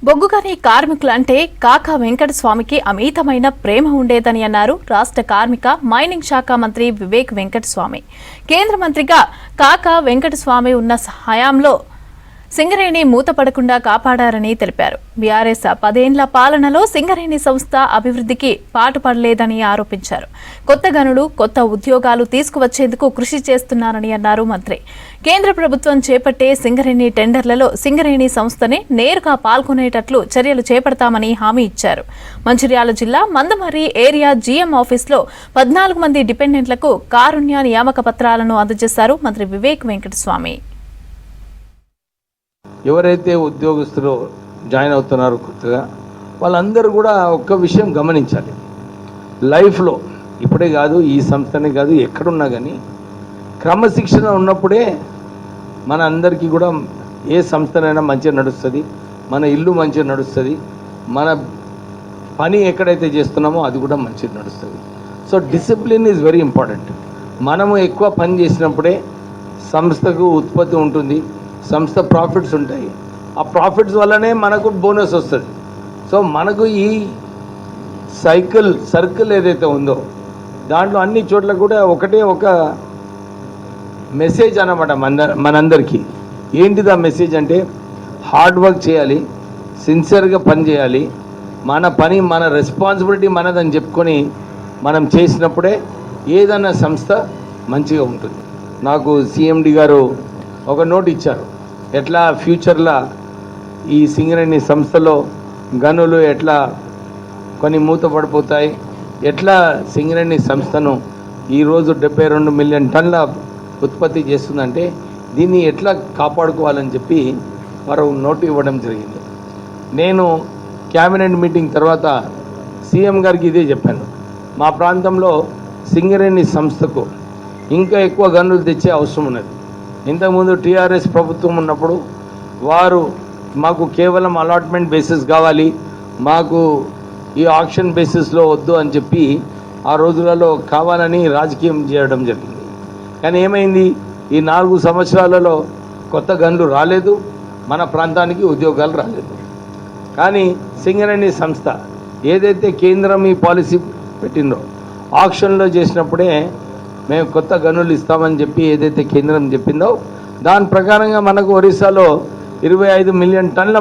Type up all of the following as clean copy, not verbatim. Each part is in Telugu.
బొగ్గుగని కార్మికులంటే కాకా వెంకటస్వామికి అమితమైన ప్రేమ ఉండేదని అన్నారు రాష్ట్ర కార్మిక మైనింగ్ శాఖ మంత్రి వివేక్ వెంకటస్వామి. కేంద్ర మంత్రిగా కాకా వెంకటస్వామి ఉన్న హయాంలో సింగరేణి మూతపడకుండా కాపాడారని తెలిపారు. బీఆర్ఎస్ 10 ఏళ్ల పాలనలో సింగరేణి సంస్థ అభివృద్ధికి పాటుపడలేదని ఆరోపించారు. కొత్త గనులు, కొత్త ఉద్యోగాలు తీసుకువచ్చేందుకు కృషి చేస్తున్నారని అన్నారు మంత్రి. కేంద్ర ప్రభుత్వం చేపట్టే సింగరేణి టెండర్లలో సింగరేణి సంస్థనే నేరుగా పాల్గొనేటట్లు చర్యలు చేపడతామని హామీ ఇచ్చారు. మంచిర్యాల జిల్లా మందమర్రి ఏరియా జీఎం ఆఫీసులో 14 మంది డిపెండెంట్లకు కారుణ్య నియామక పత్రాలను అందజేశారు మంత్రి వివేక్ వెంకటస్వామి. ఎవరైతే ఉద్యోగస్తులు జాయిన్ అవుతున్నారో కొత్తగా వాళ్ళందరూ కూడా ఒక్క విషయం గమనించాలి. లైఫ్లో ఇప్పుడే కాదు, ఈ సంస్థనే కాదు, ఎక్కడున్నా కానీ క్రమశిక్షణ ఉన్నప్పుడే మన అందరికీ కూడా ఏ సంస్థనైనా మంచిగా నడుస్తుంది, మన ఇల్లు మంచిగా నడుస్తుంది, మన పని ఎక్కడైతే చేస్తున్నామో అది కూడా మంచిగా నడుస్తుంది. So discipline is very important. మనము ఎక్కువ పని చేసినప్పుడే సంస్థకు ఉత్పత్తి ఉంటుంది, సంస్థ ప్రాఫిట్స్ ఉంటాయి. ఆ ప్రాఫిట్స్ వల్లనే మనకు బోనస్ వస్తుంది. సో మనకు ఈ సర్కిల్ ఏదైతే ఉందో దాంట్లో అన్ని చోట్ల కూడా ఒకటే ఒక మెసేజ్ అన్నమాట మనందరికీ. ఏంటిది ఆ మెసేజ్ అంటే హార్డ్ వర్క్ చేయాలి, సిన్సియర్గా పని చేయాలి, మన పని మన రెస్పాన్సిబిలిటీ మనదని చెప్పుకొని మనం చేసినప్పుడే ఏదైనా సంస్థ మంచిగా ఉంటుంది. నాకు సిఎండి గారు ఒక నోట్ ఇచ్చారు, ఎట్లా ఫ్యూచర్లో ఈ సింగరేణి సంస్థలో గనులు ఎట్లా కొన్ని మూతపడిపోతాయి, ఎట్లా సింగరేణి సంస్థను ఈరోజు 72 మిలియన్ టన్నుల ఉత్పత్తి చేస్తుందంటే దీన్ని ఎట్లా కాపాడుకోవాలని చెప్పి వారు నోటు ఇవ్వడం జరిగింది. నేను క్యాబినెట్ మీటింగ్ తర్వాత సీఎం గారికి ఇదే చెప్పాను. మా ప్రాంతంలో సింగరేణి సంస్థకు ఇంకా ఎక్కువ గనులు తెచ్చే అవసరం ఉన్నది. ఇంతకుముందు టీఆర్ఎస్ ప్రభుత్వం ఉన్నప్పుడు వారు మాకు కేవలం అలాట్మెంట్ బేసిస్ కావాలి, మాకు ఈ ఆక్షన్ బేసిస్లో వద్దు అని చెప్పి ఆ రోజులలో కావాలని రాజకీయం చేయడం జరిగింది. కానీ ఏమైంది, ఈ 4 సంవత్సరాలలో కొత్త గనులు రాలేదు, మన ప్రాంతానికి ఉద్యోగాలు రాలేదు. కానీ సింగరేణి సంస్థ ఏదైతే కేంద్రం ఈ పాలసీ పెట్టిందో ఆక్షన్లో చేసినప్పుడే మేము కొత్త గనులు ఇస్తామని చెప్పి ఏదైతే కేంద్రం చెప్పిందో దాని ప్రకారంగా మనకు ఒరిస్సాలో 25 మిలియన్ టన్నుల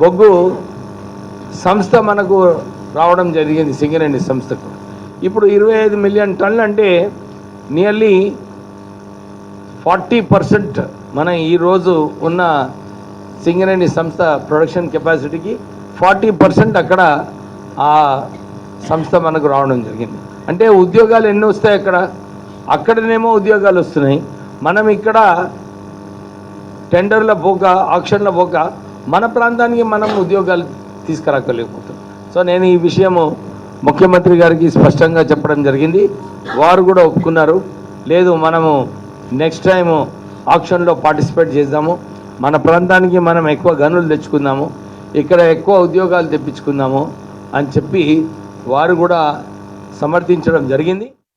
బొగ్గు సంస్థ మనకు రావడం జరిగింది సింగరేణి సంస్థకు. ఇప్పుడు 25 మిలియన్ టన్నులు అంటే నియర్లీ 40% మన ఈరోజు ఉన్న సింగరేణి సంస్థ ప్రొడక్షన్ కెపాసిటీకి 40% అక్కడ ఆ సంస్థ మనకు రావడం జరిగింది. అంటే ఉద్యోగాలు ఎన్ని వస్తాయి అక్కడనేమో ఉద్యోగాలు వస్తున్నాయి, మనం ఇక్కడ టెండర్ల పోక ఆక్షన్ల పోక మన ప్రాంతానికి మనం ఉద్యోగాలు తీసుకురాకలేకపోతాం. సో నేను ఈ విషయము ముఖ్యమంత్రి గారికి స్పష్టంగా చెప్పడం జరిగింది. వారు కూడా ఒప్పుకున్నారు, లేదు మనము నెక్స్ట్ టైము ఆక్షన్లో పార్టిసిపేట్ చేద్దాము, మన ప్రాంతానికి మనం ఎక్కువ గనులు తెచ్చుకుందాము, ఇక్కడ ఎక్కువ ఉద్యోగాలు తెప్పించుకుందాము అని చెప్పి వారు కూడా సమర్థించడం జరిగింది.